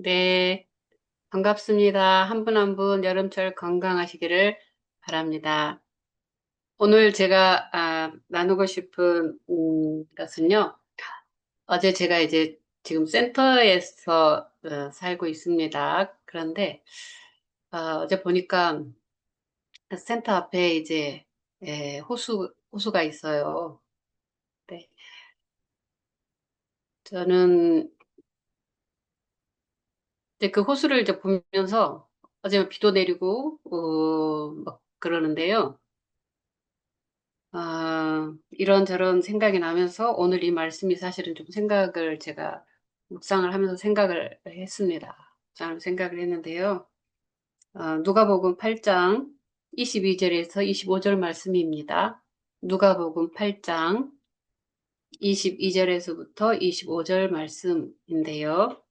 네, 반갑습니다. 한 분 한 분 여름철 건강하시기를 바랍니다. 오늘 제가 나누고 싶은 것은요. 어제 제가 이제 지금 센터에서 살고 있습니다. 그런데 어제 보니까 센터 앞에 이제 호수가 있어요. 네, 저는 이제 그 호수를 이제 보면서 어제 비도 내리고 막 그러는데요. 이런저런 생각이 나면서 오늘 이 말씀이 사실은 좀 생각을 제가 묵상을 하면서 생각을 했습니다. 생각을 했는데요. 누가복음 8장 22절에서 25절 말씀입니다. 누가복음 8장 22절에서부터 25절 말씀인데요.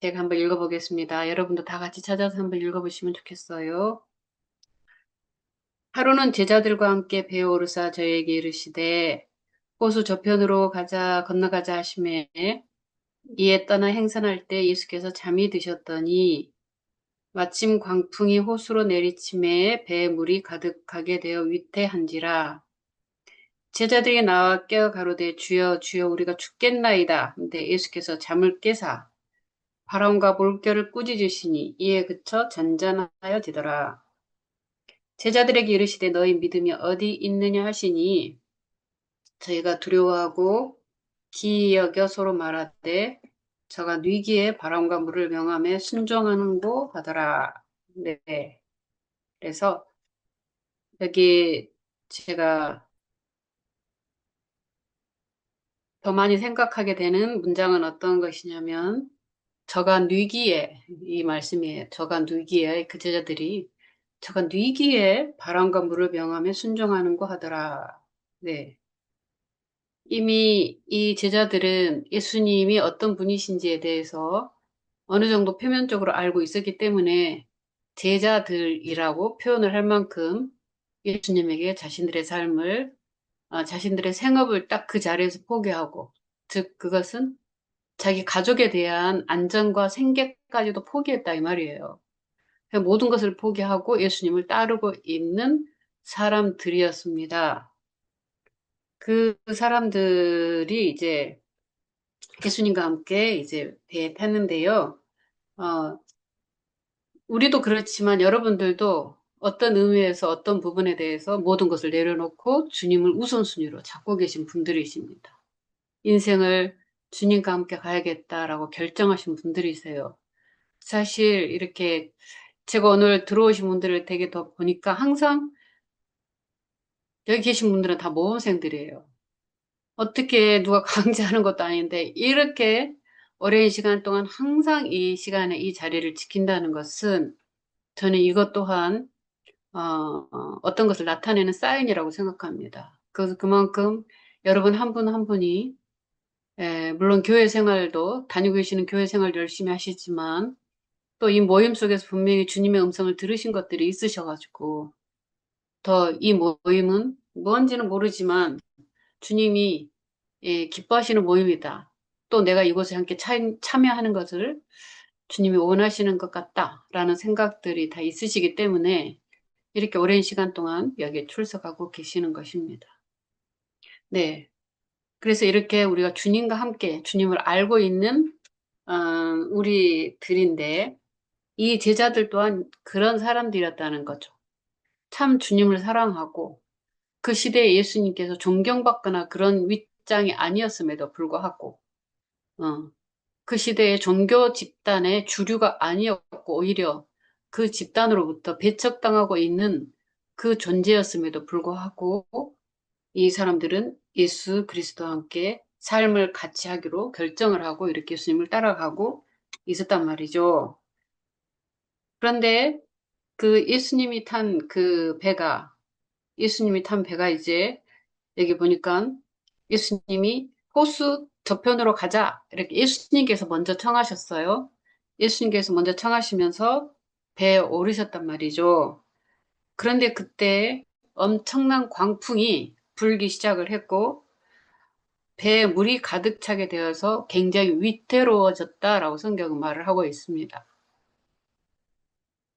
제가 한번 읽어보겠습니다. 여러분도 다 같이 찾아서 한번 읽어보시면 좋겠어요. 하루는 제자들과 함께 배에 오르사 저에게 이르시되 호수 저편으로 건너가자 하시매 이에 떠나 행선할 때 예수께서 잠이 드셨더니 마침 광풍이 호수로 내리침에 배에 물이 가득하게 되어 위태한지라. 제자들이 나와 깨어 가로되 주여 주여 우리가 죽겠나이다. 근데 예수께서 잠을 깨사 바람과 물결을 꾸짖으시니 이에 그쳐 잔잔하여지더라. 제자들에게 이르시되 너희 믿음이 어디 있느냐 하시니 저희가 두려워하고 기이 여겨 서로 말하되 저가 뉘기에 바람과 물을 명함에 순종하는고 하더라. 네. 그래서 여기 제가 더 많이 생각하게 되는 문장은 어떤 것이냐면 저가 뉘기에 이 말씀이에요. 저가 뉘기에 그 제자들이 저가 뉘기에 바람과 물을 명함에 순종하는고 하더라. 네. 이미 이 제자들은 예수님이 어떤 분이신지에 대해서 어느 정도 표면적으로 알고 있었기 때문에 제자들이라고 표현을 할 만큼 예수님에게 자신들의 삶을, 자신들의 생업을 딱 그 자리에서 포기하고, 즉, 그것은 자기 가족에 대한 안전과 생계까지도 포기했다, 이 말이에요. 모든 것을 포기하고 예수님을 따르고 있는 사람들이었습니다. 그 사람들이 이제 예수님과 함께 이제 배에 탔는데요. 어, 우리도 그렇지만 여러분들도 어떤 의미에서 어떤 부분에 대해서 모든 것을 내려놓고 주님을 우선순위로 잡고 계신 분들이십니다. 인생을 주님과 함께 가야겠다라고 결정하신 분들이세요. 사실 이렇게 제가 오늘 들어오신 분들을 되게 더 보니까 항상 여기 계신 분들은 다 모범생들이에요. 어떻게 누가 강제하는 것도 아닌데 이렇게 오랜 시간 동안 항상 이 시간에 이 자리를 지킨다는 것은 저는 이것 또한 어떤 것을 나타내는 사인이라고 생각합니다. 그래서 그만큼 여러분 한 분 한 분이 물론 교회 생활도 다니고 계시는 교회 생활 열심히 하시지만 또 이 모임 속에서 분명히 주님의 음성을 들으신 것들이 있으셔가지고 더 이 모임은 뭔지는 모르지만 주님이 기뻐하시는 모임이다. 또 내가 이곳에 함께 참여하는 것을 주님이 원하시는 것 같다라는 생각들이 다 있으시기 때문에 이렇게 오랜 시간 동안 여기에 출석하고 계시는 것입니다. 네. 그래서 이렇게 우리가 주님과 함께 주님을 알고 있는 어, 우리들인데 이 제자들 또한 그런 사람들이었다는 거죠. 참 주님을 사랑하고 그 시대에 예수님께서 존경받거나 그런 윗장이 아니었음에도 불구하고 어, 그 시대의 종교 집단의 주류가 아니었고 오히려 그 집단으로부터 배척당하고 있는 그 존재였음에도 불구하고 이 사람들은 예수 그리스도와 함께 삶을 같이 하기로 결정을 하고 이렇게 예수님을 따라가고 있었단 말이죠. 그런데 그 예수님이 탄 배가 이제 여기 보니까 예수님이 호수 저편으로 가자. 이렇게 예수님께서 먼저 청하셨어요. 예수님께서 먼저 청하시면서 배에 오르셨단 말이죠. 그런데 그때 엄청난 광풍이 불기 시작을 했고 배에 물이 가득 차게 되어서 굉장히 위태로워졌다라고 성경은 말을 하고 있습니다.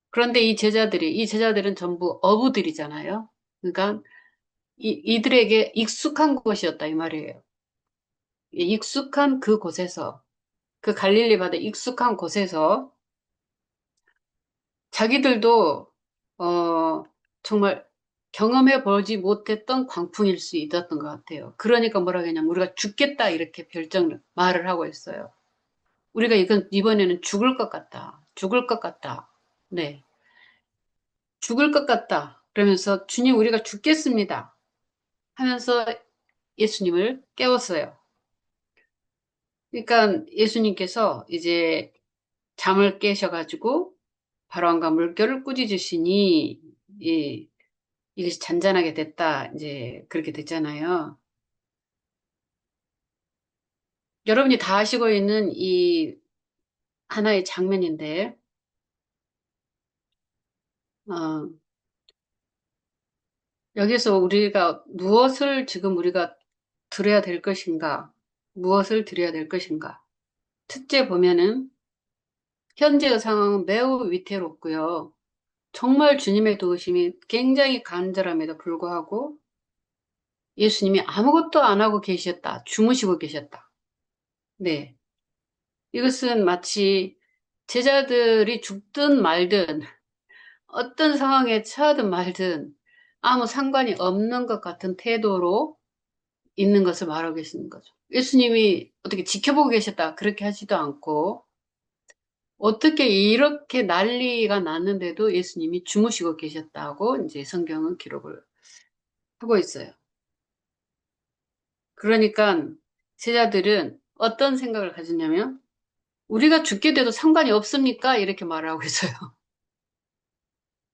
그런데 이 제자들은 전부 어부들이잖아요. 그러니까 이들에게 익숙한 곳이었다 이 말이에요. 익숙한 그곳에서, 그 갈릴리 바다 익숙한 곳에서 자기들도 정말 경험해 보지 못했던 광풍일 수 있었던 것 같아요. 그러니까 뭐라 하냐면 우리가 죽겠다 이렇게 별정 말을 하고 있어요. 우리가 이번에는 죽을 것 같다. 죽을 것 같다. 네. 죽을 것 같다. 그러면서 주님 우리가 죽겠습니다. 하면서 예수님을 깨웠어요. 그러니까 예수님께서 이제 잠을 깨셔가지고 바람과 물결을 꾸짖으시니 이것이 잔잔하게 됐다. 이제 그렇게 됐잖아요. 여러분이 다 아시고 있는 이 하나의 장면인데, 어, 여기서 우리가 무엇을 지금 우리가 들어야 될 것인가? 무엇을 드려야 될 것인가? 첫째 보면은 현재의 상황은 매우 위태롭고요. 정말 주님의 도우심이 굉장히 간절함에도 불구하고 예수님이 아무것도 안 하고 계셨다. 주무시고 계셨다. 네. 이것은 마치 제자들이 죽든 말든 어떤 상황에 처하든 말든 아무 상관이 없는 것 같은 태도로 있는 것을 말하고 계시는 거죠. 예수님이 어떻게 지켜보고 계셨다. 그렇게 하지도 않고 어떻게 이렇게 난리가 났는데도 예수님이 주무시고 계셨다고 이제 성경은 기록을 하고 있어요. 그러니까 제자들은 어떤 생각을 가졌냐면 우리가 죽게 돼도 상관이 없습니까? 이렇게 말하고 있어요.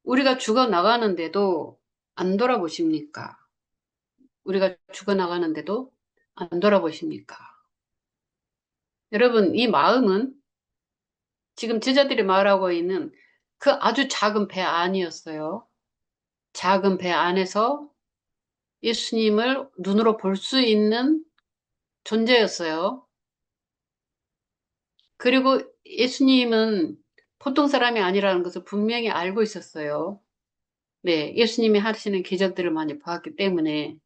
우리가 죽어 나가는데도 안 돌아보십니까? 우리가 죽어 나가는데도 안 돌아보십니까? 여러분, 이 마음은 지금 제자들이 말하고 있는 그 아주 작은 배 안이었어요. 작은 배 안에서 예수님을 눈으로 볼 수 있는 존재였어요. 그리고 예수님은 보통 사람이 아니라는 것을 분명히 알고 있었어요. 네, 예수님이 하시는 기적들을 많이 보았기 때문에.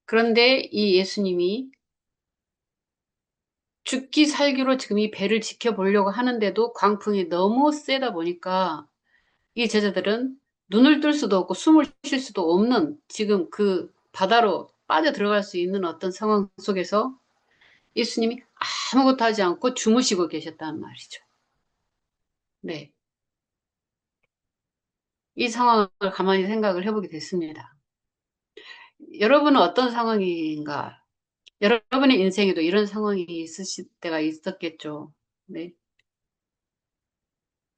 그런데 이 예수님이 죽기 살기로 지금 이 배를 지켜보려고 하는데도 광풍이 너무 세다 보니까 이 제자들은 눈을 뜰 수도 없고 숨을 쉴 수도 없는 지금 그 바다로 빠져 들어갈 수 있는 어떤 상황 속에서 예수님이 아무것도 하지 않고 주무시고 계셨다는 말이죠. 네. 이 상황을 가만히 생각을 해보게 됐습니다. 여러분은 어떤 상황인가? 여러분의 인생에도 이런 상황이 있으실 때가 있었겠죠. 네.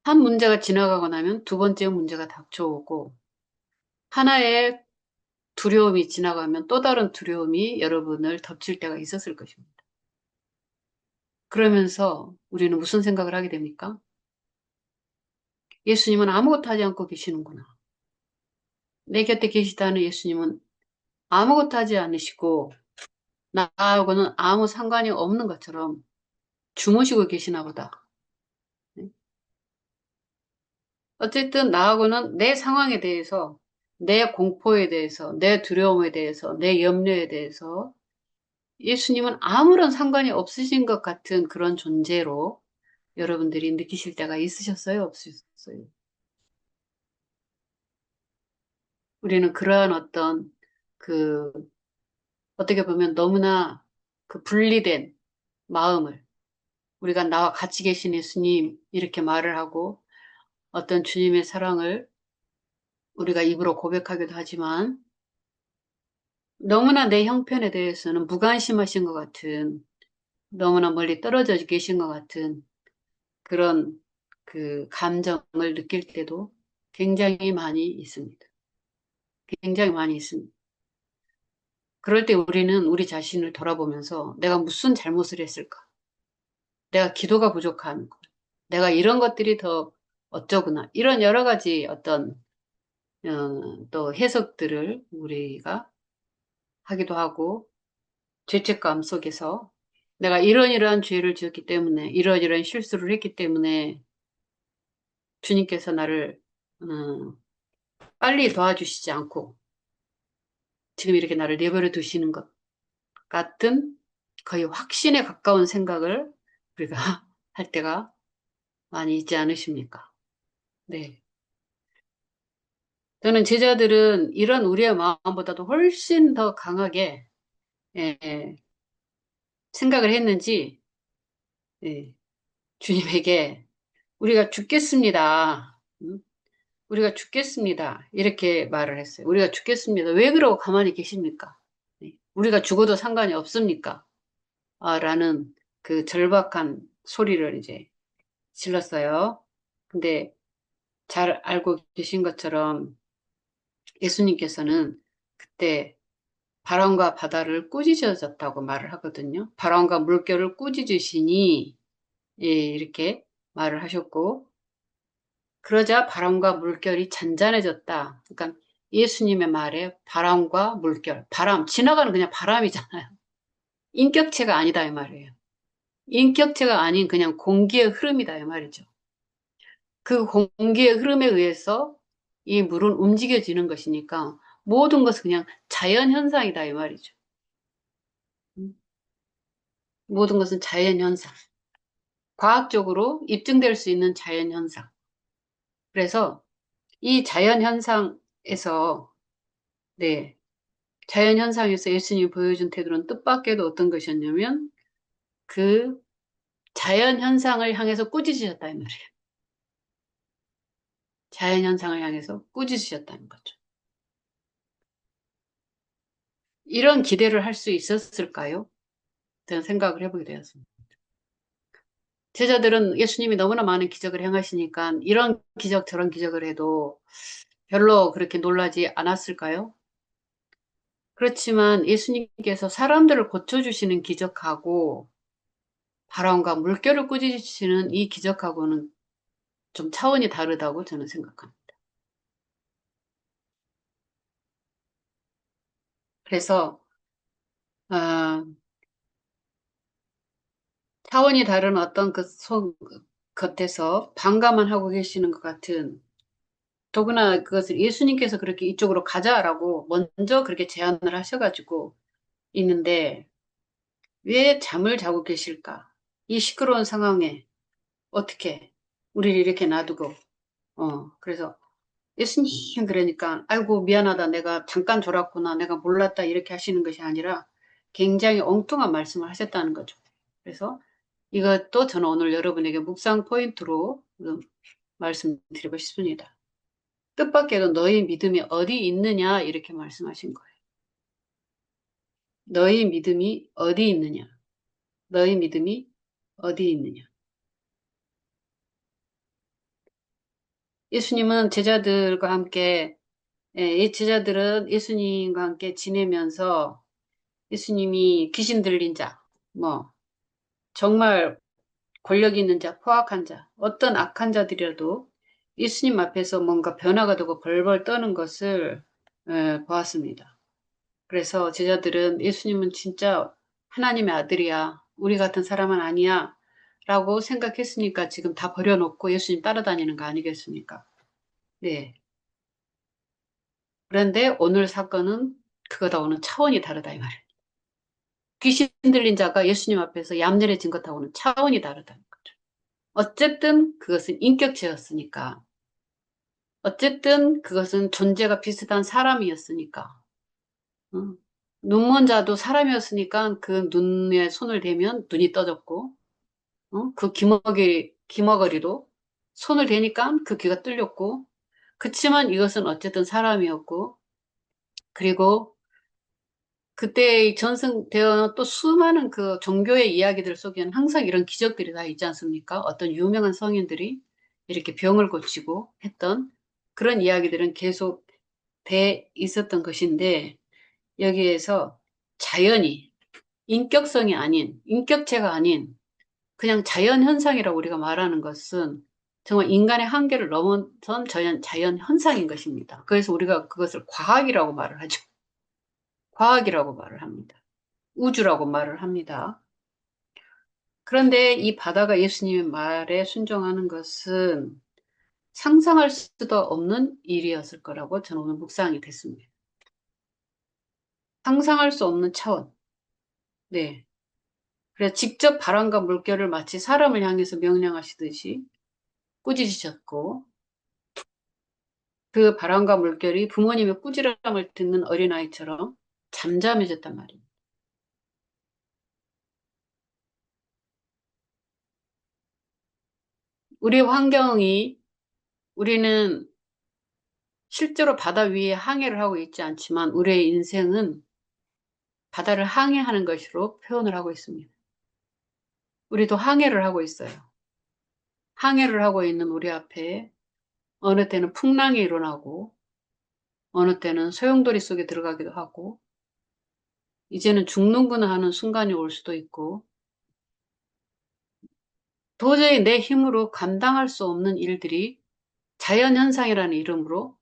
한 문제가 지나가고 나면 두 번째 문제가 닥쳐오고, 하나의 두려움이 지나가면 또 다른 두려움이 여러분을 덮칠 때가 있었을 것입니다. 그러면서 우리는 무슨 생각을 하게 됩니까? 예수님은 아무것도 하지 않고 계시는구나. 내 곁에 계시다는 예수님은 아무것도 하지 않으시고, 나하고는 아무 상관이 없는 것처럼 주무시고 계시나 보다. 네. 어쨌든 나하고는 내 상황에 대해서, 내 공포에 대해서, 내 두려움에 대해서, 내 염려에 대해서 예수님은 아무런 상관이 없으신 것 같은 그런 존재로 여러분들이 느끼실 때가 있으셨어요? 없으셨어요? 우리는 그러한 어떤 그 어떻게 보면 너무나 그 분리된 마음을 우리가 나와 같이 계신 예수님 이렇게 말을 하고 어떤 주님의 사랑을 우리가 입으로 고백하기도 하지만 너무나 내 형편에 대해서는 무관심하신 것 같은 너무나 멀리 떨어져 계신 것 같은 그런 그 감정을 느낄 때도 굉장히 많이 있습니다. 굉장히 많이 있습니다. 그럴 때 우리는 우리 자신을 돌아보면서 내가 무슨 잘못을 했을까? 내가 기도가 부족한 것. 내가 이런 것들이 더 어쩌구나. 이런 여러 가지 어떤 또 해석들을 우리가 하기도 하고 죄책감 속에서 내가 이런 죄를 지었기 때문에, 이런 실수를 했기 때문에 주님께서 나를, 음, 빨리 도와주시지 않고 지금 이렇게 나를 내버려 두시는 것 같은 거의 확신에 가까운 생각을 우리가 할 때가 많이 있지 않으십니까? 네. 저는 제자들은 이런 우리의 마음보다도 훨씬 더 강하게 예, 생각을 했는지 예, 주님에게 우리가 죽겠습니다. 우리가 죽겠습니다. 이렇게 말을 했어요. 우리가 죽겠습니다. 왜 그러고 가만히 계십니까? 네. 우리가 죽어도 상관이 없습니까? 라는 그 절박한 소리를 이제 질렀어요. 근데 잘 알고 계신 것처럼 예수님께서는 그때 바람과 바다를 꾸짖으셨다고 말을 하거든요. 바람과 물결을 꾸짖으시니 예, 이렇게 말을 하셨고 그러자 바람과 물결이 잔잔해졌다. 그러니까 예수님의 말에 바람과 물결, 바람, 지나가는 그냥 바람이잖아요. 인격체가 아니다 이 말이에요. 인격체가 아닌 그냥 공기의 흐름이다 이 말이죠. 그 공기의 흐름에 의해서 이 물은 움직여지는 것이니까 모든 것은 그냥 자연 현상이다 이 말이죠. 음, 모든 것은 자연 현상. 과학적으로 입증될 수 있는 자연 현상. 그래서 이 자연 현상에서 네, 자연 현상에서 예수님이 보여준 태도는 뜻밖에도 어떤 것이었냐면 그 자연 현상을 향해서 꾸짖으셨다 이 말이에요. 자연 현상을 향해서 꾸짖으셨다는 거죠. 이런 기대를 할 수 있었을까요? 저는 생각을 해보게 되었습니다. 제자들은 예수님이 너무나 많은 기적을 행하시니까 이런 기적 저런 기적을 해도 별로 그렇게 놀라지 않았을까요? 그렇지만 예수님께서 사람들을 고쳐주시는 기적하고 바람과 물결을 꾸짖으시는 이 기적하고는 좀 차원이 다르다고 저는 생각합니다. 그래서 어, 차원이 다른 어떤 겉에서 반가만 하고 계시는 것 같은 더구나 그것을 예수님께서 그렇게 이쪽으로 가자라고 먼저 그렇게 제안을 하셔가지고 있는데 왜 잠을 자고 계실까? 이 시끄러운 상황에 어떻게 우리를 이렇게 놔두고 그래서 예수님 그러니까 아이고 미안하다 내가 잠깐 졸았구나 내가 몰랐다 이렇게 하시는 것이 아니라 굉장히 엉뚱한 말씀을 하셨다는 거죠. 그래서 이것도 저는 오늘 여러분에게 묵상 포인트로 말씀드리고 싶습니다. 뜻밖에도 너희 믿음이 어디 있느냐 이렇게 말씀하신 거예요. 너희 믿음이 어디 있느냐. 너희 믿음이 어디 있느냐. 예수님은 제자들과 함께 이 제자들은 예수님과 함께 지내면서 예수님이 귀신 들린 자, 뭐 정말 권력 있는 자, 포악한 자, 어떤 악한 자들이라도 예수님 앞에서 뭔가 변화가 되고 벌벌 떠는 것을 보았습니다. 그래서 제자들은 예수님은 진짜 하나님의 아들이야. 우리 같은 사람은 아니야. 라고 생각했으니까 지금 다 버려놓고 예수님 따라다니는 거 아니겠습니까? 네. 그런데 오늘 사건은 그거다고는 차원이 다르다 이 말이에요. 귀신 들린 자가 예수님 앞에서 얌전해진 것하고는 차원이 다르다는 거죠. 어쨌든 그것은 인격체였으니까. 어쨌든 그것은 존재가 비슷한 사람이었으니까. 어. 눈먼 자도 사람이었으니까 그 눈에 손을 대면 눈이 떠졌고, 그 귀머거리도 손을 대니까 그 귀가 뚫렸고, 그치만 이것은 어쨌든 사람이었고, 그리고 그때 전승되어 또 수많은 그 종교의 이야기들 속에는 항상 이런 기적들이 다 있지 않습니까? 어떤 유명한 성인들이 이렇게 병을 고치고 했던 그런 이야기들은 계속 돼 있었던 것인데, 여기에서 자연이, 인격성이 아닌, 인격체가 아닌, 그냥 자연 현상이라고 우리가 말하는 것은 정말 인간의 한계를 넘어선 자연 현상인 것입니다. 그래서 우리가 그것을 과학이라고 말을 하죠. 과학이라고 말을 합니다. 우주라고 말을 합니다. 그런데 이 바다가 예수님의 말에 순종하는 것은 상상할 수도 없는 일이었을 거라고 저는 오늘 묵상이 됐습니다. 상상할 수 없는 차원. 네. 그래서 직접 바람과 물결을 마치 사람을 향해서 명령하시듯이 꾸짖으셨고, 그 바람과 물결이 부모님의 꾸지람을 듣는 어린아이처럼 잠잠해졌단 말이에요. 우리 환경이, 우리는 실제로 바다 위에 항해를 하고 있지 않지만 우리의 인생은 바다를 항해하는 것으로 표현을 하고 있습니다. 우리도 항해를 하고 있어요. 항해를 하고 있는 우리 앞에 어느 때는 풍랑이 일어나고 어느 때는 소용돌이 속에 들어가기도 하고 이제는 죽는구나 하는 순간이 올 수도 있고 도저히 내 힘으로 감당할 수 없는 일들이 자연현상이라는 이름으로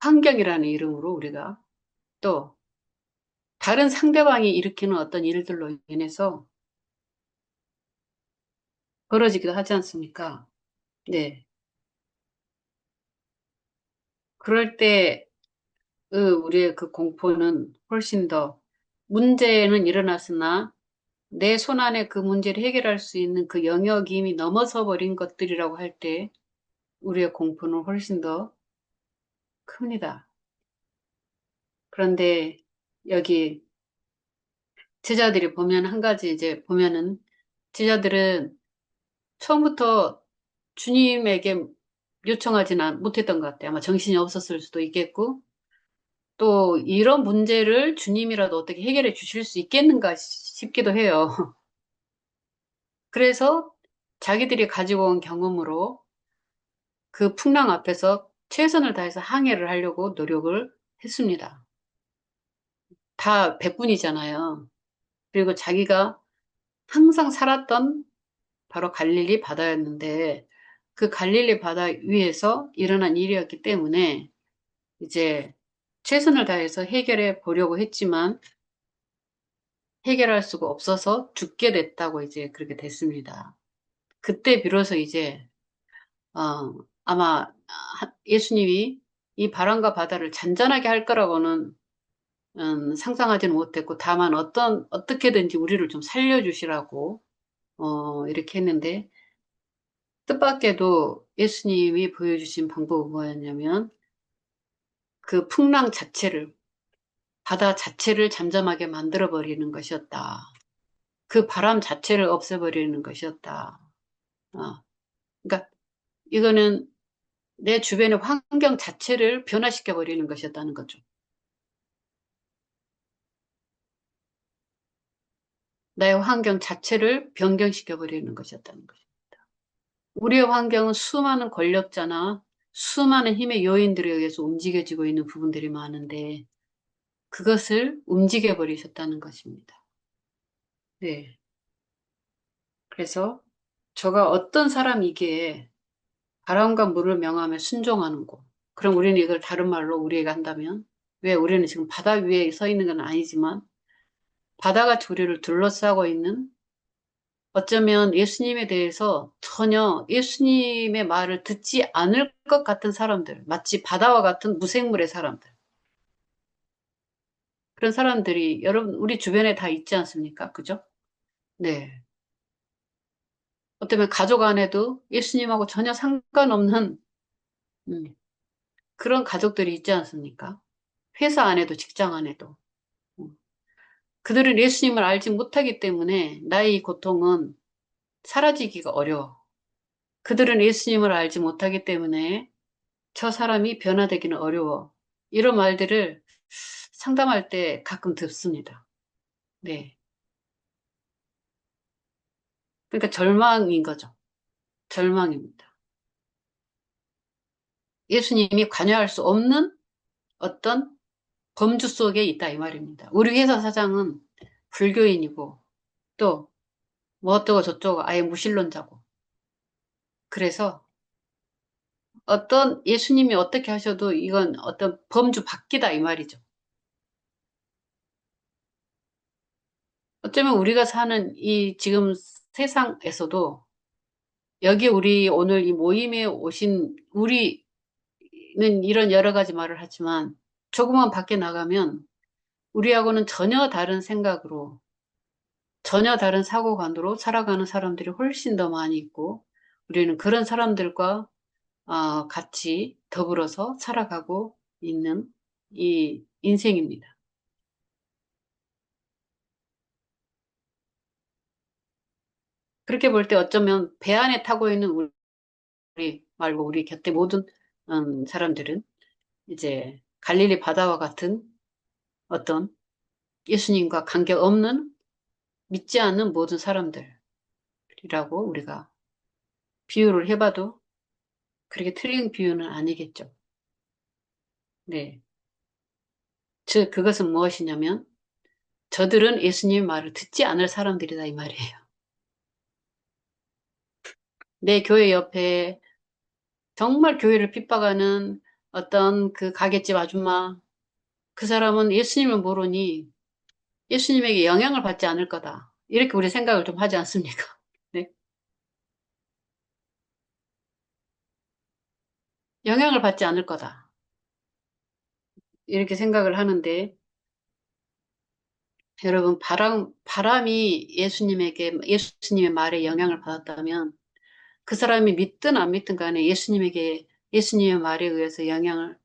환경이라는 이름으로 우리가 또 다른 상대방이 일으키는 어떤 일들로 인해서 벌어지기도 하지 않습니까? 네. 그럴 때 우리의 그 공포는 훨씬 더 문제는 일어났으나 내 손안에 그 문제를 해결할 수 있는 그 영역이 이미 넘어서 버린 것들이라고 할 때 우리의 공포는 훨씬 더 큽니다. 그런데 여기 제자들이 보면 한 가지 이제 보면은 제자들은 처음부터 주님에게 요청하지는 못했던 것 같아요. 아마 정신이 없었을 수도 있겠고 또 이런 문제를 주님이라도 어떻게 해결해 주실 수 있겠는가 싶기도 해요. 그래서 자기들이 가지고 온 경험으로 그 풍랑 앞에서 최선을 다해서 항해를 하려고 노력을 했습니다. 다 백분이잖아요. 그리고 자기가 항상 살았던 바로 갈릴리 바다였는데 그 갈릴리 바다 위에서 일어난 일이었기 때문에 이제 최선을 다해서 해결해 보려고 했지만 해결할 수가 없어서 죽게 됐다고 이제 그렇게 됐습니다. 그때 비로소 이제 어, 아마 예수님이 이 바람과 바다를 잔잔하게 할 거라고는 상상하지는 못했고 다만 어떻게든지 우리를 좀 살려주시라고 이렇게 했는데 뜻밖에도 예수님이 보여주신 방법은 뭐였냐면 그 풍랑 자체를 바다 자체를 잠잠하게 만들어 버리는 것이었다. 그 바람 자체를 없애버리는 것이었다. 어, 그러니까 이거는 내 주변의 환경 자체를 변화시켜 버리는 것이었다는 거죠. 나의 환경 자체를 변경시켜 버리는 것이었다는 거죠. 우리의 환경은 수많은 권력자나 수많은 힘의 요인들에 의해서 움직여지고 있는 부분들이 많은데 그것을 움직여 버리셨다는 것입니다. 네. 그래서 저가 어떤 사람이기에 바람과 물을 명하며 순종하는 것. 그럼 우리는 이걸 다른 말로 우리에게 한다면 왜 우리는 지금 바다 위에 서 있는 건 아니지만 바다가 우리를 둘러싸고 있는 어쩌면 예수님에 대해서 전혀 예수님의 말을 듣지 않을 것 같은 사람들, 마치 바다와 같은 무생물의 사람들. 그런 사람들이 여러분, 우리 주변에 다 있지 않습니까? 그죠? 네. 어쩌면 가족 안에도 예수님하고 전혀 상관없는 음, 그런 가족들이 있지 않습니까? 회사 안에도 직장 안에도. 음. 그들은 예수님을 알지 못하기 때문에 나의 이 고통은 사라지기가 어려워. 그들은 예수님을 알지 못하기 때문에 저 사람이 변화되기는 어려워. 이런 말들을 상담할 때 가끔 듣습니다. 네. 그러니까 절망인 거죠. 절망입니다. 예수님이 관여할 수 없는 어떤 범주 속에 있다 이 말입니다. 우리 회사 사장은 불교인이고 또 뭐 어쩌고 저쩌고 아예 무신론자고. 그래서 어떤 예수님이 어떻게 하셔도 이건 어떤 범주 밖이다 이 말이죠. 어쩌면 우리가 사는 이 지금 세상에서도 여기 우리 오늘 이 모임에 오신 우리는 이런 여러 가지 말을 하지만 조금만 밖에 나가면 우리하고는 전혀 다른 생각으로 전혀 다른 사고관으로 살아가는 사람들이 훨씬 더 많이 있고 우리는 그런 사람들과 같이 더불어서 살아가고 있는 이 인생입니다. 그렇게 볼 때 어쩌면 배 안에 타고 있는 우리 말고 우리 곁에 모든 사람들은 이제 갈릴리 바다와 같은 어떤 예수님과 관계없는 믿지 않는 모든 사람들이라고 우리가 비유를 해봐도 그렇게 틀린 비유는 아니겠죠. 네. 즉, 그것은 무엇이냐면 저들은 예수님의 말을 듣지 않을 사람들이다 이 말이에요. 내 교회 옆에 정말 교회를 핍박하는 어떤 그 가게집 아줌마, 그 사람은 예수님을 모르니 예수님에게 영향을 받지 않을 거다. 이렇게 우리 생각을 좀 하지 않습니까? 네. 영향을 받지 않을 거다. 이렇게 생각을 하는데, 여러분, 바람이 예수님의 말에 영향을 받았다면, 그 사람이 믿든 안 믿든 간에 예수님의 말에 의해서 영향을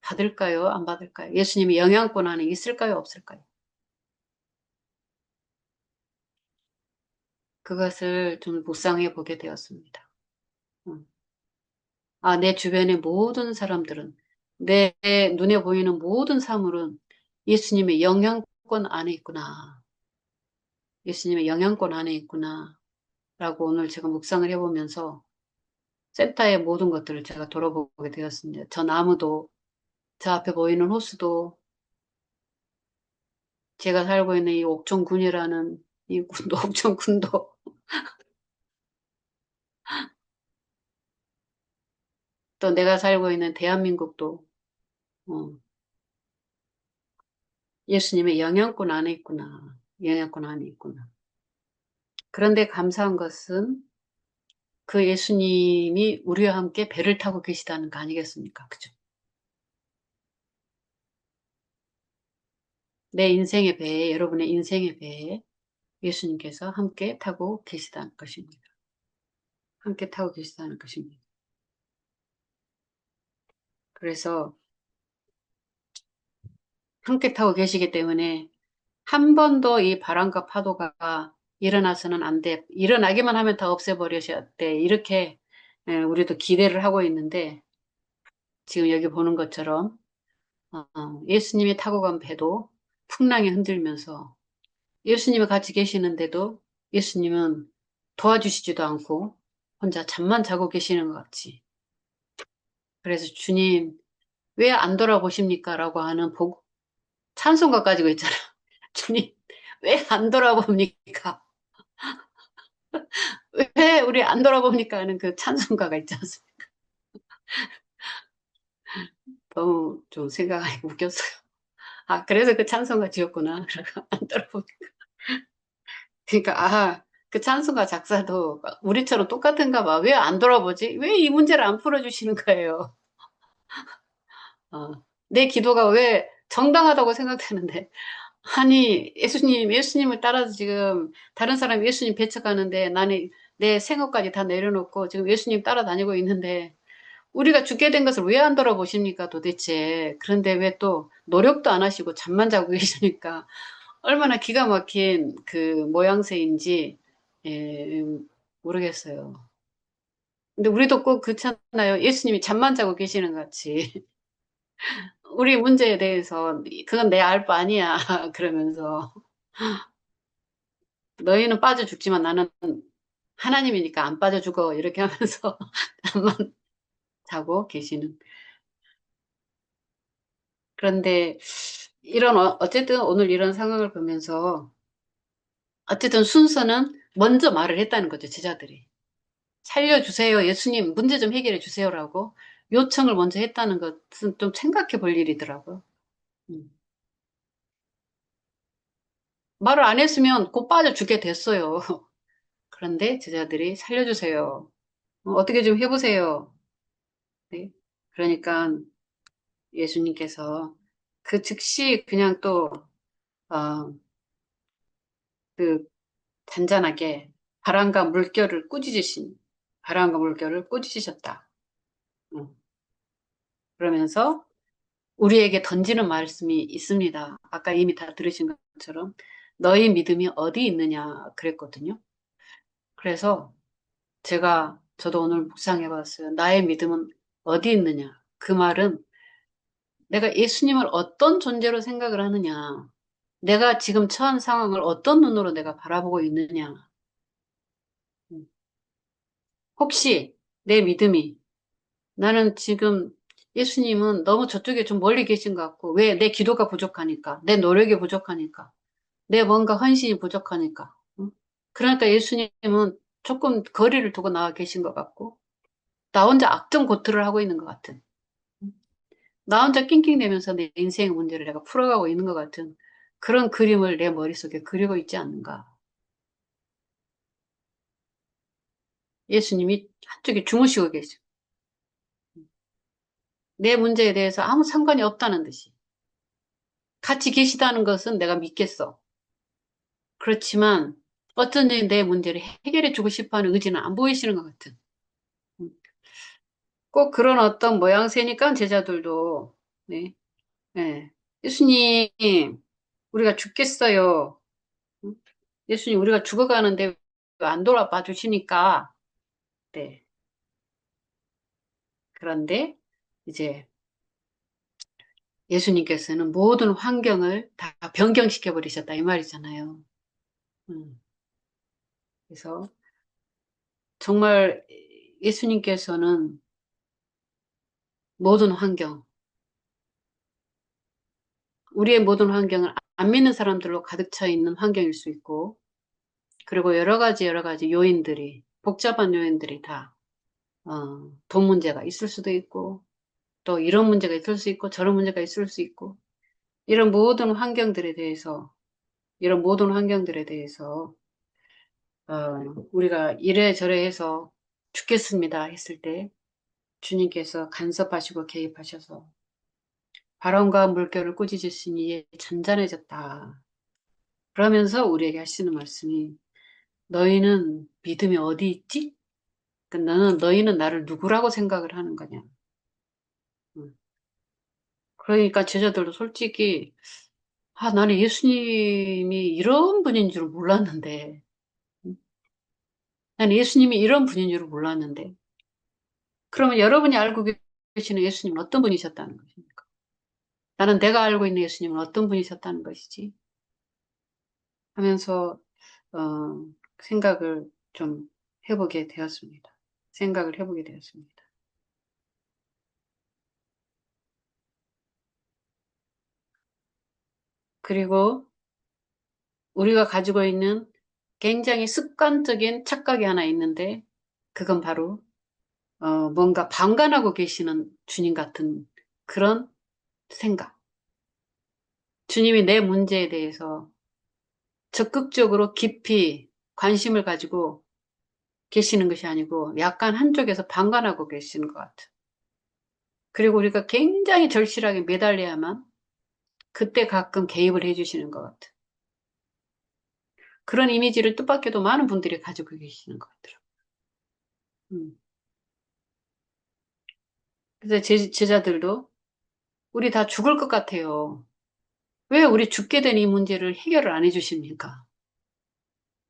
받을까요? 안 받을까요? 예수님의 영향권 안에 있을까요? 없을까요? 그것을 좀 묵상해 보게 되었습니다. 음. 내 주변의 모든 사람들은, 내 눈에 보이는 모든 사물은 예수님의 영향권 안에 있구나. 예수님의 영향권 안에 있구나. 라고 오늘 제가 묵상을 해보면서 센터의 모든 것들을 제가 돌아보게 되었습니다. 저 나무도, 저 앞에 보이는 호수도, 제가 살고 있는 이 옥천군이라는 이 군도, 옥천군도, 또 내가 살고 있는 대한민국도, 어, 예수님의 영향권 안에 있구나. 영향권 안에 있구나. 그런데 감사한 것은 그 예수님이 우리와 함께 배를 타고 계시다는 거 아니겠습니까? 그죠? 내 인생의 배에, 여러분의 인생의 배에 예수님께서 함께 타고 계시다는 것입니다. 함께 타고 계시다는 것입니다. 그래서 함께 타고 계시기 때문에 한 번도 이 바람과 파도가 일어나서는 안 돼. 일어나기만 하면 다 없애버리셔야 돼. 이렇게 우리도 기대를 하고 있는데 지금 여기 보는 것처럼 예수님이 타고 간 배도 풍랑에 흔들면서 예수님이 같이 계시는데도 예수님은 도와주시지도 않고 혼자 잠만 자고 계시는 것 같이. 그래서 주님 왜 안 돌아보십니까? 라고 하는 찬송가 가지고 있잖아. 주님 왜 안 돌아봅니까? 왜 우리 안 돌아봅니까? 하는 그 찬송가가 있지 않습니까? 너무 좀 생각하기 웃겼어요. 그래서 그 찬송가 지었구나. 안 돌아보니까. 그러니까, 그 찬송가 작사도 우리처럼 똑같은가 봐. 왜 안 돌아보지? 왜 이 문제를 안 풀어주시는 거예요? 어, 내 기도가 왜 정당하다고 생각되는데. 아니, 예수님을 따라서 지금 다른 사람이 예수님 배척하는데 나는 내 생업까지 다 내려놓고 지금 예수님 따라다니고 있는데 우리가 죽게 된 것을 왜 안 돌아보십니까 도대체. 그런데 왜 또 노력도 안 하시고 잠만 자고 계시니까 얼마나 기가 막힌 그 모양새인지 예, 모르겠어요. 근데 우리도 꼭 그렇잖아요. 예수님이 잠만 자고 계시는 것 같이. 우리 문제에 대해서 그건 내 알 바 아니야. 그러면서 너희는 빠져 죽지만 나는 하나님이니까 안 빠져 죽어. 이렇게 하면서 잠만 자고 계시는. 그런데 어쨌든 오늘 이런 상황을 보면서 어쨌든 순서는 먼저 말을 했다는 거죠. 제자들이. 살려주세요. 예수님 문제 좀 해결해 주세요라고 요청을 먼저 했다는 것은 좀 생각해 볼 일이더라고요. 음. 말을 안 했으면 곧 빠져 죽게 됐어요. 그런데 제자들이 살려주세요. 어떻게 좀 해보세요. 네. 그러니까 예수님께서 그 즉시 그냥 또, 어, 그 잔잔하게 바람과 물결을 꾸짖으셨다. 음. 그러면서 우리에게 던지는 말씀이 있습니다. 아까 이미 다 들으신 것처럼 너희 믿음이 어디 있느냐 그랬거든요. 그래서 저도 오늘 묵상해 봤어요. 나의 믿음은 어디 있느냐. 그 말은 내가 예수님을 어떤 존재로 생각을 하느냐. 내가 지금 처한 상황을 어떤 눈으로 내가 바라보고 있느냐. 음. 혹시 내 믿음이 나는 지금 예수님은 너무 저쪽에 좀 멀리 계신 것 같고, 왜? 내 기도가 부족하니까, 내 노력이 부족하니까, 내 뭔가 헌신이 부족하니까. 응? 그러니까 예수님은 조금 거리를 두고 나와 계신 것 같고, 나 혼자 악정고투를 하고 있는 것 같은. 응? 나 혼자 낑낑대면서 내 인생의 문제를 내가 풀어가고 있는 것 같은 그런 그림을 내 머릿속에 그리고 있지 않는가. 예수님이 한쪽에 주무시고 계셔. 내 문제에 대해서 아무 상관이 없다는 듯이. 같이 계시다는 것은 내가 믿겠어. 그렇지만 어쩐지 내 문제를 해결해 주고 싶어 하는 의지는 안 보이시는 것 같은. 음. 꼭 그런 어떤 모양새니까 제자들도, 네, 네. 예수님, 우리가 죽겠어요. 음. 예수님, 우리가 죽어가는데 왜 안 돌아봐 주시니까, 네. 그런데 이제 예수님께서는 모든 환경을 다 변경시켜 버리셨다 이 말이잖아요. 음. 그래서 정말 예수님께서는 모든 환경, 우리의 모든 환경은 안 믿는 사람들로 가득 차 있는 환경일 수 있고, 그리고 여러 가지 요인들이, 복잡한 요인들이 다, 돈 문제가 있을 수도 있고, 또 이런 문제가 있을 수 있고, 저런 문제가 있을 수 있고, 이런 모든 환경들에 대해서, 이런 모든 환경들에 대해서, 우리가 이래저래 해서 죽겠습니다 했을 때, 주님께서 간섭하시고 개입하셔서, 바람과 물결을 꾸짖으시니 이에 잔잔해졌다. 그러면서 우리에게 하시는 말씀이 너희는 믿음이 어디 있지? 너희는 나를 누구라고 생각을 하는 거냐? 음. 그러니까 제자들도 솔직히 나는 예수님이 이런 분인 줄 몰랐는데 음, 나는 예수님이 이런 분인 줄 몰랐는데 그러면 여러분이 알고 계시는 예수님은 어떤 분이셨다는 것입니까? 나는 내가 알고 있는 예수님은 어떤 분이셨다는 것이지? 하면서 어, 생각을 좀 해보게 되었습니다. 생각을 해보게 되었습니다. 그리고 우리가 가지고 있는 굉장히 습관적인 착각이 하나 있는데, 그건 바로, 뭔가 방관하고 계시는 주님 같은 그런 생각. 주님이 내 문제에 대해서 적극적으로 깊이 관심을 가지고 계시는 것이 아니고, 약간 한쪽에서 방관하고 계시는 것 같아. 그리고 우리가 굉장히 절실하게 매달려야만 그때 가끔 개입을 해주시는 것 같아. 그런 이미지를 뜻밖에도 많은 분들이 가지고 계시는 것 같더라고요. 음. 그래서 제자들도 우리 다 죽을 것 같아요. 왜 우리 죽게 된 이 문제를 해결을 안 해주십니까?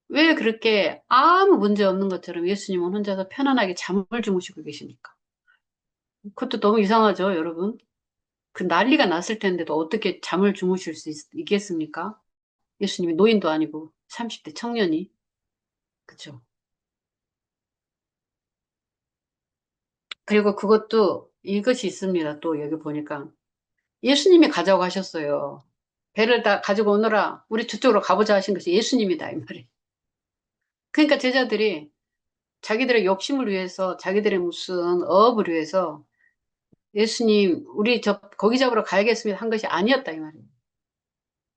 왜 그렇게 아무 문제 없는 것처럼 예수님은 혼자서 편안하게 잠을 주무시고 계십니까? 그것도 너무 이상하죠, 여러분? 그 난리가 났을 텐데도 어떻게 잠을 주무실 수 있겠습니까? 예수님이 노인도 아니고 30대 청년이. 그죠? 그리고 그것도 이것이 있습니다. 또 여기 보니까. 예수님이 가자고 하셨어요. 배를 다 가지고 오너라. 우리 저쪽으로 가보자 하신 것이 예수님이다, 이 말이에요. 그러니까 제자들이 자기들의 욕심을 위해서, 자기들의 무슨 어업을 위해서 예수님, 우리 거기 잡으러 가야겠습니다 한 것이 아니었다, 이 말이에요.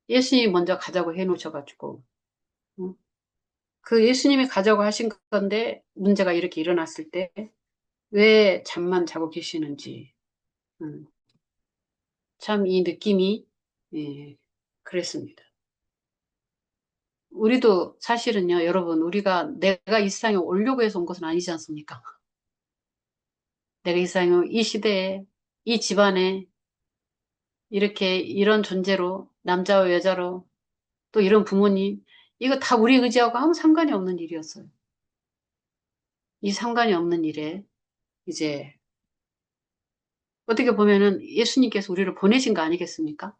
예수님이 먼저 가자고 해놓으셔가지고. 어? 그 예수님이 가자고 하신 건데 문제가 이렇게 일어났을 때 왜 잠만 자고 계시는지. 음, 참 이 느낌이, 예, 그랬습니다. 우리도 사실은요, 여러분, 우리가 내가 이 세상에 오려고 해서 온 것은 아니지 않습니까? 내가 이 세상에, 이 시대에, 이 집안에 이렇게 이런 존재로, 남자와 여자로, 또 이런 부모님, 이거 다 우리 의지하고 아무 상관이 없는 일이었어요. 이 상관이 없는 일에, 이제, 어떻게 보면은 예수님께서 우리를 보내신 거 아니겠습니까?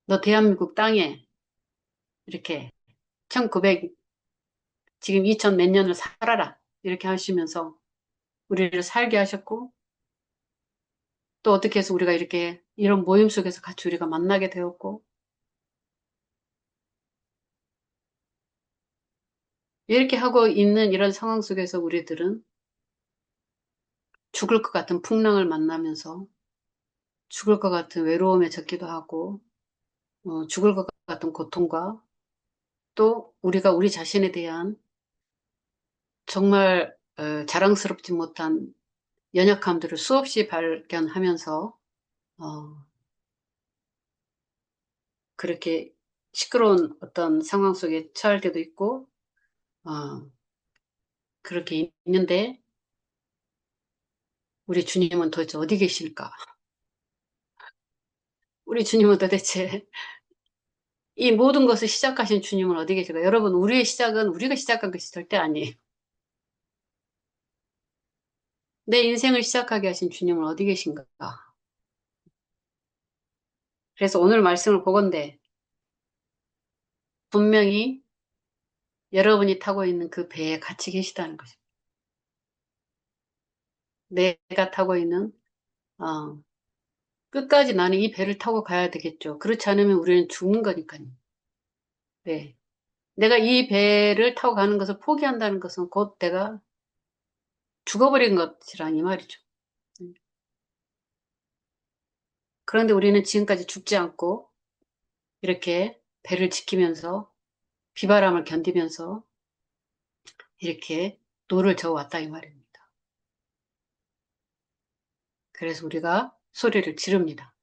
너 대한민국 땅에 이렇게 1900, 지금 2000 몇 년을 살아라. 이렇게 하시면서 우리를 살게 하셨고, 또 어떻게 해서 우리가 이렇게 이런 모임 속에서 같이 우리가 만나게 되었고, 이렇게 하고 있는 이런 상황 속에서 우리들은 죽을 것 같은 풍랑을 만나면서 죽을 것 같은 외로움에 젖기도 하고, 죽을 것 같은 고통과 또 우리가 우리 자신에 대한 정말 자랑스럽지 못한 연약함들을 수없이 발견하면서 어, 그렇게 시끄러운 어떤 상황 속에 처할 때도 있고 어, 그렇게 있는데 우리 주님은 도대체 어디 계실까? 우리 주님은 도대체 이 모든 것을 시작하신 주님은 어디 계실까? 여러분, 우리의 시작은 우리가 시작한 것이 절대 아니에요. 내 인생을 시작하게 하신 주님은 어디 계신가? 그래서 오늘 말씀을 보건대 분명히 여러분이 타고 있는 그 배에 같이 계시다는 것입니다. 내가 타고 있는 어, 끝까지 나는 이 배를 타고 가야 되겠죠. 그렇지 않으면 우리는 죽는 거니까요. 네. 내가 이 배를 타고 가는 것을 포기한다는 것은 곧 내가 죽어버린 것이란 이 말이죠. 그런데 우리는 지금까지 죽지 않고 이렇게 배를 지키면서 비바람을 견디면서 이렇게 노를 저어왔다 이 말입니다. 그래서 우리가 소리를 지릅니다.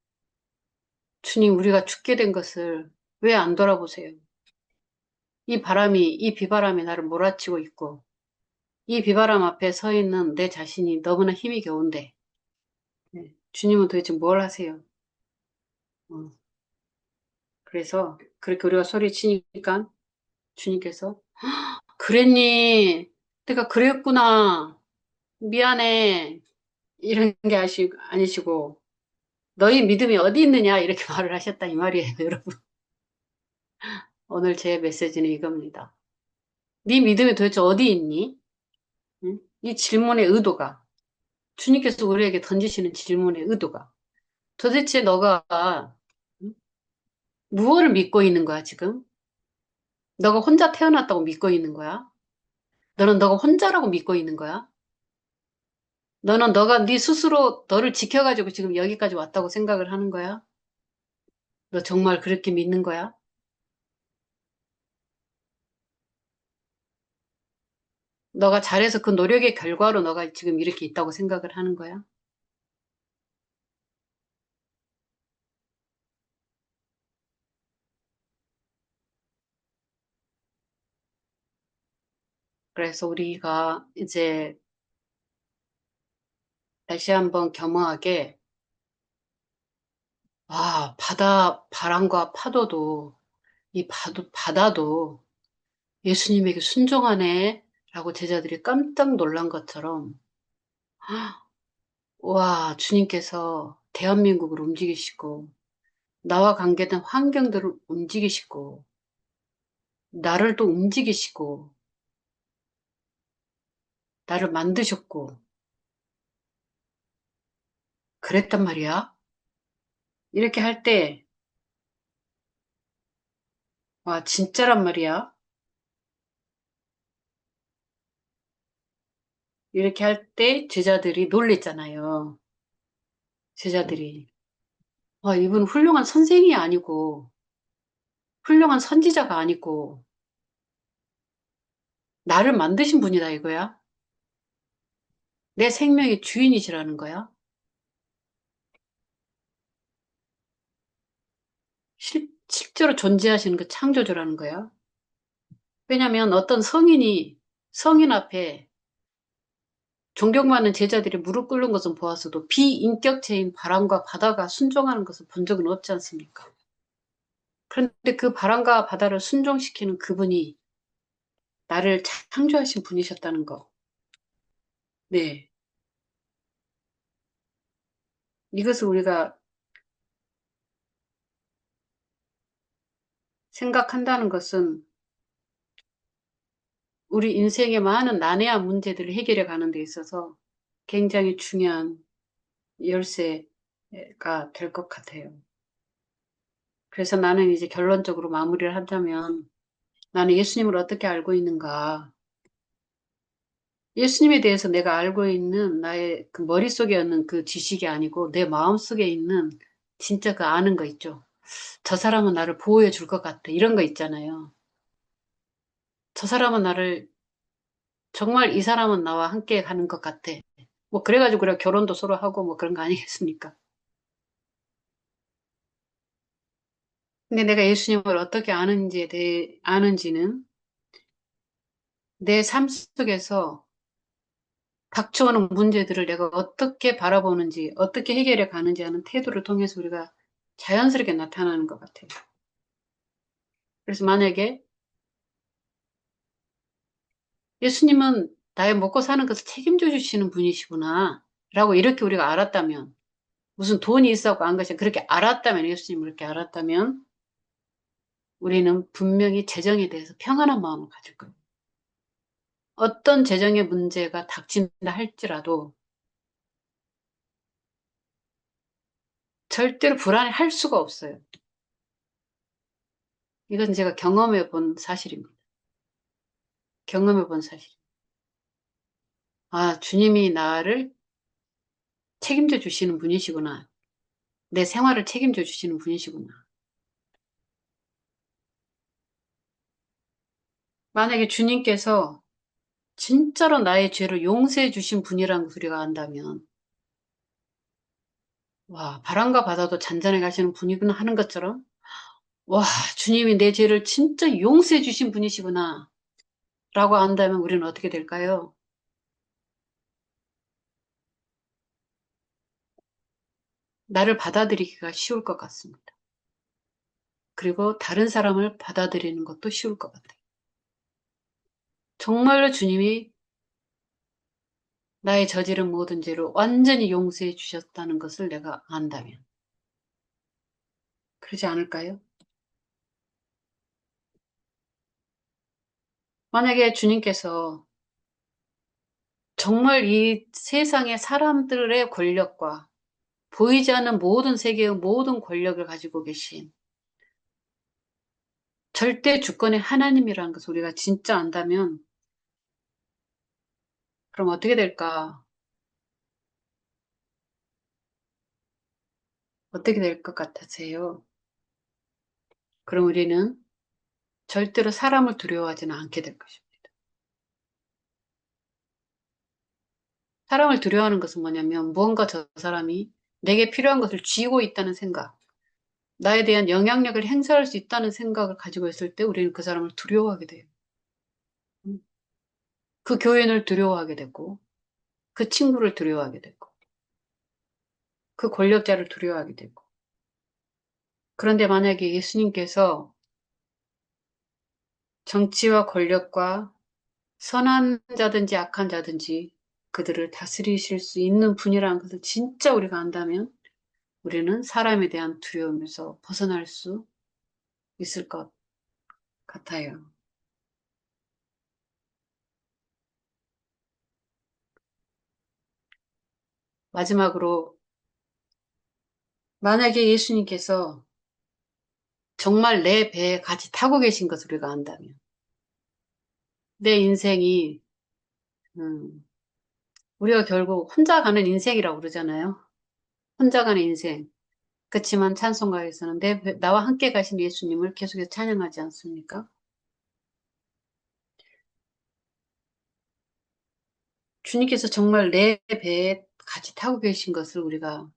주님, 우리가 죽게 된 것을 왜 안 돌아보세요? 이 비바람이 나를 몰아치고 있고, 이 비바람 앞에 서 있는 내 자신이 너무나 힘이 겨운데, 네, 주님은 도대체 뭘 하세요? 어, 그래서 그렇게 우리가 소리치니까 주님께서, 그랬니? 내가 그랬구나. 미안해. 이런 게 아니시고, 너희 믿음이 어디 있느냐? 이렇게 말을 하셨다, 이 말이에요, 여러분. 오늘 제 메시지는 이겁니다. 네 믿음이 도대체 어디 있니? 응? 이 질문의 의도가, 주님께서 우리에게 던지시는 질문의 의도가, 도대체 너가 응? 무엇을 믿고 있는 거야, 지금? 너가 혼자 태어났다고 믿고 있는 거야? 너는 너가 혼자라고 믿고 있는 거야? 너는 너가 네 스스로 너를 지켜가지고 지금 여기까지 왔다고 생각을 하는 거야? 너 정말 그렇게 믿는 거야? 너가 잘해서 그 노력의 결과로 너가 지금 이렇게 있다고 생각을 하는 거야? 그래서 우리가 이제 다시 한번 겸허하게, 바람과 파도도, 바다도 예수님에게 순종하네? 라고 제자들이 깜짝 놀란 것처럼, 와, 주님께서 대한민국을 움직이시고, 나와 관계된 환경들을 움직이시고, 나를 또 움직이시고, 나를 만드셨고, 그랬단 말이야. 이렇게 할 때, 와, 진짜란 말이야. 이렇게 할 때 제자들이 놀랬잖아요. 제자들이. 와, 이분 훌륭한 선생이 아니고, 훌륭한 선지자가 아니고 나를 만드신 분이다 이거야. 내 생명의 주인이시라는 거야. 실제로 존재하시는 그 창조주라는 거야. 왜냐하면 어떤 성인 앞에 존경받는 제자들이 무릎 꿇는 것은 보았어도 비인격체인 바람과 바다가 순종하는 것을 본 적은 없지 않습니까? 그런데 그 바람과 바다를 순종시키는 그분이 나를 창조하신 분이셨다는 거. 네. 이것을 우리가 생각한다는 것은 우리 인생의 많은 난해한 문제들을 해결해 가는 데 있어서 굉장히 중요한 열쇠가 될 것 같아요. 그래서 나는 이제 결론적으로 마무리를 한다면 나는 예수님을 어떻게 알고 있는가? 예수님에 대해서 내가 알고 있는 나의 그 머릿속에 있는 그 지식이 아니고 내 마음속에 있는 진짜 그 아는 거 있죠. 저 사람은 나를 보호해 줄 것 같아. 이런 거 있잖아요. 저 사람은 나를, 정말 이 사람은 나와 함께 가는 것 같아. 뭐, 그래가지고 그래 결혼도 서로 하고 뭐 그런 거 아니겠습니까? 근데 내가 예수님을 어떻게 아는지는 내 삶 속에서 닥쳐오는 문제들을 내가 어떻게 바라보는지, 어떻게 해결해 가는지 하는 태도를 통해서 우리가 자연스럽게 나타나는 것 같아요. 그래서 만약에 예수님은 나의 먹고 사는 것을 책임져 주시는 분이시구나, 라고 이렇게 우리가 알았다면, 무슨 돈이 있었고 안 것이 그렇게 알았다면, 예수님을 이렇게 알았다면, 우리는 분명히 재정에 대해서 평안한 마음을 가질 거예요. 어떤 재정의 문제가 닥친다 할지라도 절대로 불안해 할 수가 없어요. 이건 제가 경험해 본 사실입니다. 경험해 본 사실. 아, 주님이 나를 책임져 주시는 분이시구나. 내 생활을 책임져 주시는 분이시구나. 만약에 주님께서 진짜로 나의 죄를 용서해 주신 분이라는 소리가 안다면, 와, 바람과 바다도 잔잔해 가시는 분이구나 하는 것처럼, 와, 주님이 내 죄를 진짜 용서해 주신 분이시구나. 라고 안다면 우리는 어떻게 될까요? 나를 받아들이기가 쉬울 것 같습니다. 그리고 다른 사람을 받아들이는 것도 쉬울 것 같아요. 정말로 주님이 나의 저지른 모든 죄를 완전히 용서해 주셨다는 것을 내가 안다면. 그러지 않을까요? 만약에 주님께서 정말 이 세상의 사람들의 권력과 보이지 않는 모든 세계의 모든 권력을 가지고 계신 절대 주권의 하나님이라는 것을 우리가 진짜 안다면 그럼 어떻게 될까? 어떻게 될 것 같으세요? 그럼 우리는 절대로 사람을 두려워하지는 않게 될 것입니다. 사람을 두려워하는 것은 뭐냐면 무언가 저 사람이 내게 필요한 것을 쥐고 있다는 생각, 나에 대한 영향력을 행사할 수 있다는 생각을 가지고 있을 때 우리는 그 사람을 두려워하게 돼요. 그 교인을 두려워하게 되고, 그 친구를 두려워하게 되고, 그 권력자를 두려워하게 되고. 그런데 만약에 예수님께서 정치와 권력과 선한 자든지 악한 자든지 그들을 다스리실 수 있는 분이라는 것을 진짜 우리가 안다면 우리는 사람에 대한 두려움에서 벗어날 수 있을 것 같아요. 마지막으로 만약에 예수님께서 정말 내 배에 같이 타고 계신 것을 우리가 안다면 내 인생이 음, 우리가 결국 혼자 가는 인생이라고 그러잖아요. 혼자 가는 인생. 그렇지만 찬송가에서는 나와 함께 가신 예수님을 계속해서 찬양하지 않습니까? 주님께서 정말 내 배에 같이 타고 계신 것을 우리가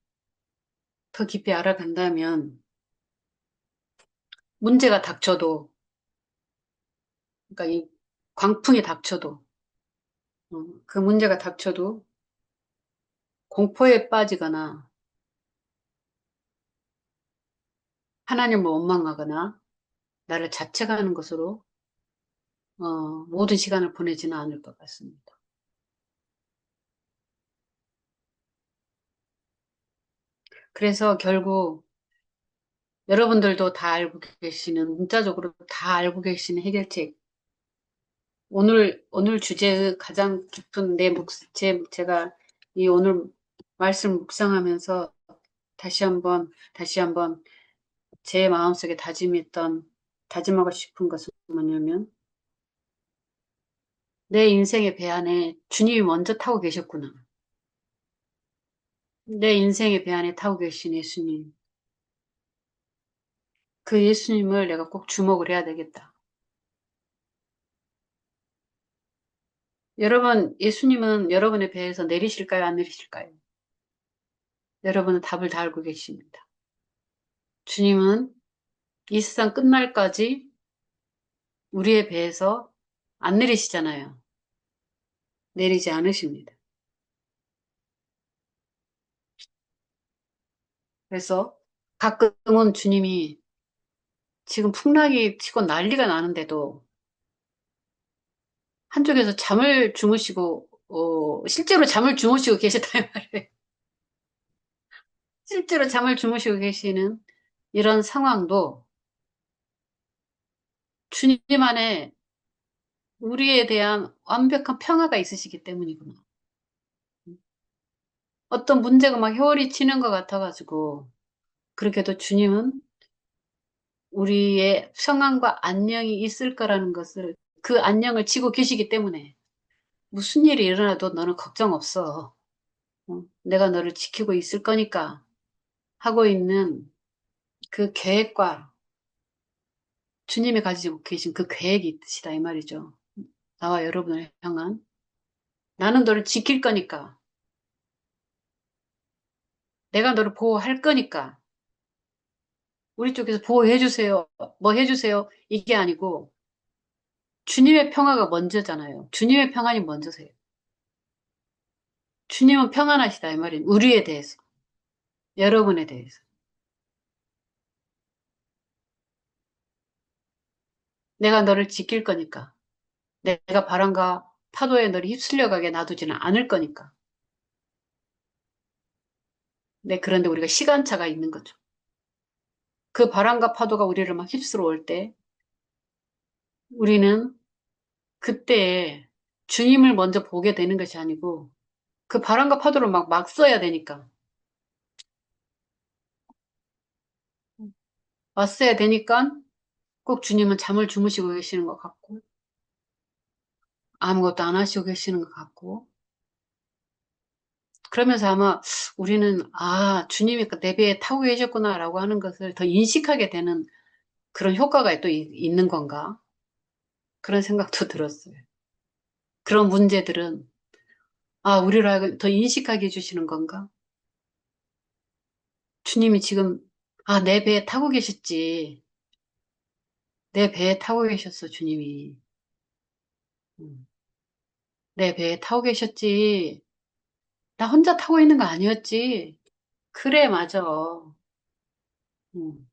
더 깊이 알아간다면 문제가 닥쳐도, 그러니까 이 광풍이 닥쳐도, 그 문제가 닥쳐도 공포에 빠지거나 하나님을 원망하거나 나를 자책하는 것으로 모든 시간을 보내지는 않을 것 같습니다. 그래서 결국 여러분들도 다 알고 계시는, 문자적으로 다 알고 계시는 해결책, 오늘 주제의 가장 깊은 제가 이 오늘 말씀 묵상하면서 다시 한번 제 마음속에 다짐하고 싶은 것은 뭐냐면, 내 인생의 배 안에 주님이 먼저 타고 계셨구나. 내 인생의 배 안에 타고 계신 예수님. 그 예수님을 내가 꼭 주목을 해야 되겠다. 여러분, 예수님은 여러분의 배에서 내리실까요? 안 내리실까요? 여러분은 답을 다 알고 계십니다. 주님은 이 세상 끝날까지 우리의 배에서 안 내리시잖아요. 내리지 않으십니다. 그래서 가끔은 주님이 지금 풍랑이 치고 난리가 나는데도 한쪽에서 잠을 주무시고, 실제로 잠을 주무시고 계시다 이 말이에요. 실제로 잠을 주무시고 계시는 이런 상황도 주님 안에 우리에 대한 완벽한 평화가 있으시기 때문이구나. 어떤 문제가 막 휘몰이 치는 것 같아가지고, 그렇게도 주님은 우리의 평안과 안녕이 있을 거라는 것을, 그 안녕을 지고 계시기 때문에 무슨 일이 일어나도 너는 걱정 없어. 내가 너를 지키고 있을 거니까 하고 있는 그 계획과 주님이 가지고 계신 그 계획이 있으시다 이 말이죠. 나와 여러분을 향한. 나는 너를 지킬 거니까. 내가 너를 보호할 거니까. 우리 쪽에서 보호해 주세요. 뭐 해주세요. 이게 아니고 주님의 평화가 먼저잖아요. 주님의 평안이 먼저세요. 주님은 평안하시다 이 말이에요. 우리에 대해서. 여러분에 대해서. 내가 너를 지킬 거니까. 내가 바람과 파도에 너를 휩쓸려가게 놔두지는 않을 거니까. 네, 그런데 우리가 시간차가 있는 거죠. 그 바람과 파도가 우리를 막 휩쓸어 올 때, 우리는 그때에 주님을 먼저 보게 되는 것이 아니고, 그 바람과 파도를 막 써야 되니까. 왔어야 되니까 꼭 주님은 잠을 주무시고 계시는 것 같고, 아무것도 안 하시고 계시는 것 같고, 그러면서 아마 우리는, 주님이 내 배에 타고 계셨구나라고 하는 것을 더 인식하게 되는 그런 효과가 또 있는 건가? 그런 생각도 들었어요. 그런 문제들은, 우리를 하여금 더 인식하게 해주시는 건가? 주님이 지금, 내 배에 타고 계셨지. 내 배에 타고 계셨어, 주님이. 음, 내 배에 타고 계셨지. 나 혼자 타고 있는 거 아니었지. 그래, 맞아. 음.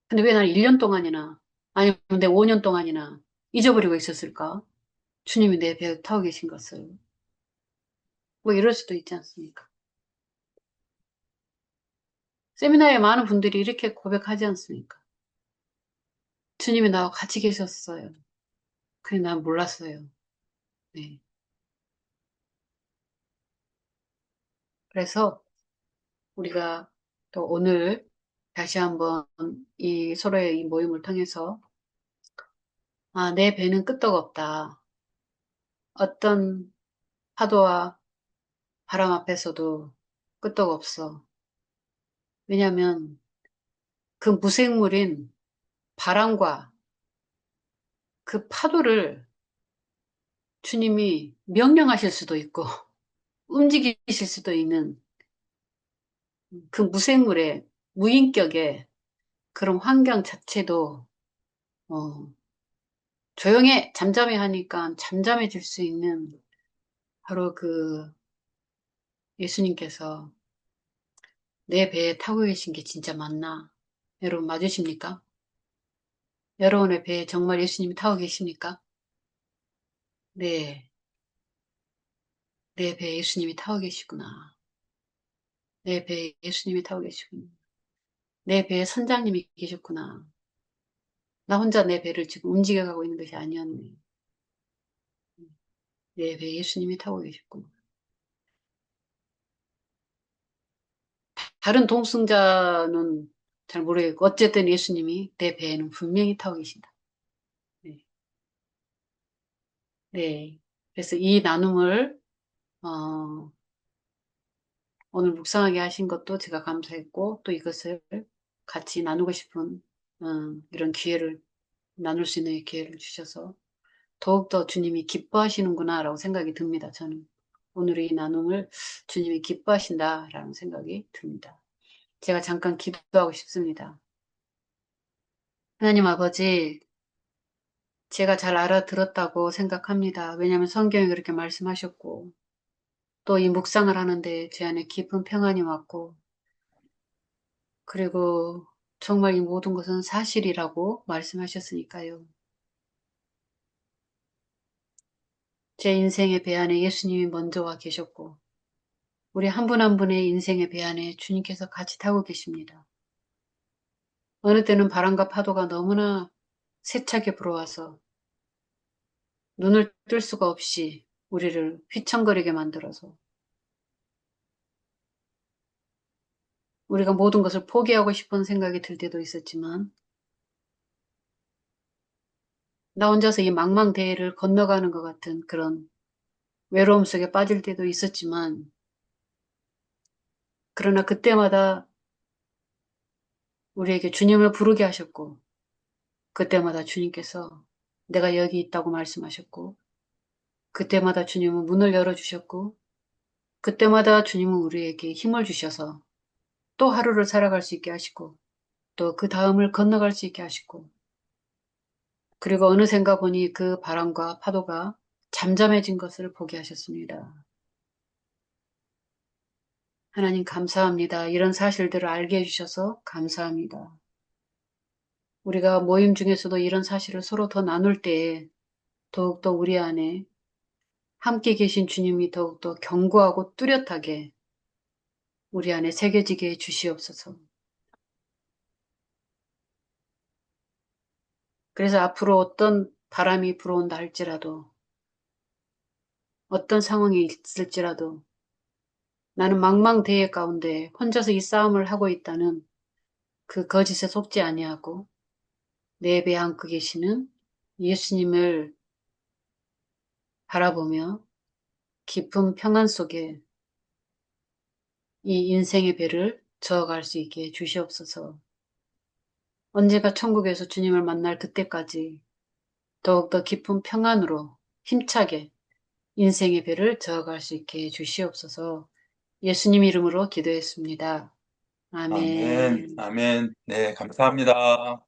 근데 왜 나는 1년 동안이나, 아니면 내 5년 동안이나 잊어버리고 있었을까? 주님이 내 배에 타고 계신 것을. 뭐 이럴 수도 있지 않습니까? 세미나에 많은 분들이 이렇게 고백하지 않습니까? 주님이 나와 같이 계셨어요. 그래, 난 몰랐어요. 네. 그래서 우리가 또 오늘 다시 한번 이 서로의 이 모임을 통해서, 내 배는 끄떡없다. 어떤 파도와 바람 앞에서도 끄떡없어. 왜냐면 그 무생물인 바람과 그 파도를 주님이 명령하실 수도 있고 움직이실 수도 있는 그 무생물의 무인격의 그런 환경 자체도 어, 조용해 잠잠해 하니까 잠잠해질 수 있는 바로 그 예수님께서 내 배에 타고 계신 게 진짜 맞나? 여러분 맞으십니까? 여러분의 배에 정말 예수님이 타고 계십니까? 네, 내 배에 예수님이 타고 계시구나. 내 배에 예수님이 타고 계시구나. 내 배에 선장님이 계셨구나. 나 혼자 내 배를 지금 움직여가고 있는 것이 아니었네. 내 배에 예수님이 타고 계셨구나. 다른 동승자는 잘 모르겠고 어쨌든 예수님이 내 배에는 분명히 타고 계신다. 네. 네. 그래서 이 나눔을 어, 오늘 묵상하게 하신 것도 제가 감사했고 또 이것을 같이 나누고 싶은 이런 기회를 나눌 수 있는 기회를 주셔서 더욱더 주님이 기뻐하시는구나라고 생각이 듭니다. 저는 오늘 이 나눔을 주님이 기뻐하신다라는 생각이 듭니다. 제가 잠깐 기도하고 싶습니다. 하나님 아버지, 제가 잘 알아들었다고 생각합니다. 왜냐하면 성경에 그렇게 말씀하셨고 또 이 묵상을 하는데 제 안에 깊은 평안이 왔고 그리고 정말 이 모든 것은 사실이라고 말씀하셨으니까요. 제 인생의 배 안에 예수님이 먼저 와 계셨고 우리 한 분 한 분의 인생의 배 안에 주님께서 같이 타고 계십니다. 어느 때는 바람과 파도가 너무나 세차게 불어와서 눈을 뜰 수가 없이 우리를 휘청거리게 만들어서 우리가 모든 것을 포기하고 싶은 생각이 들 때도 있었지만 나 혼자서 이 망망대해를 건너가는 것 같은 그런 외로움 속에 빠질 때도 있었지만 그러나 그때마다 우리에게 주님을 부르게 하셨고 그때마다 주님께서 내가 여기 있다고 말씀하셨고 그때마다 주님은 문을 열어주셨고 그때마다 주님은 우리에게 힘을 주셔서 또 하루를 살아갈 수 있게 하시고 또 그 다음을 건너갈 수 있게 하시고 그리고 어느샌가 보니 그 바람과 파도가 잠잠해진 것을 보게 하셨습니다. 하나님 감사합니다. 이런 사실들을 알게 해주셔서 감사합니다. 우리가 모임 중에서도 이런 사실을 서로 더 나눌 때에 더욱더 우리 안에 함께 계신 주님이 더욱더 견고하고 뚜렷하게 우리 안에 새겨지게 해 주시옵소서. 그래서 앞으로 어떤 바람이 불어온다 할지라도 어떤 상황이 있을지라도 나는 망망대해 가운데 혼자서 이 싸움을 하고 있다는 그 거짓에 속지 아니하고 내 배 안고 계시는 예수님을 바라보며 깊은 평안 속에 이 인생의 배를 저어갈 수 있게 해 주시옵소서. 언제가 천국에서 주님을 만날 그때까지 더욱더 깊은 평안으로 힘차게 인생의 배를 저어갈 수 있게 해 주시옵소서. 예수님 이름으로 기도했습니다. 아멘, 아멘. 아멘. 네, 감사합니다.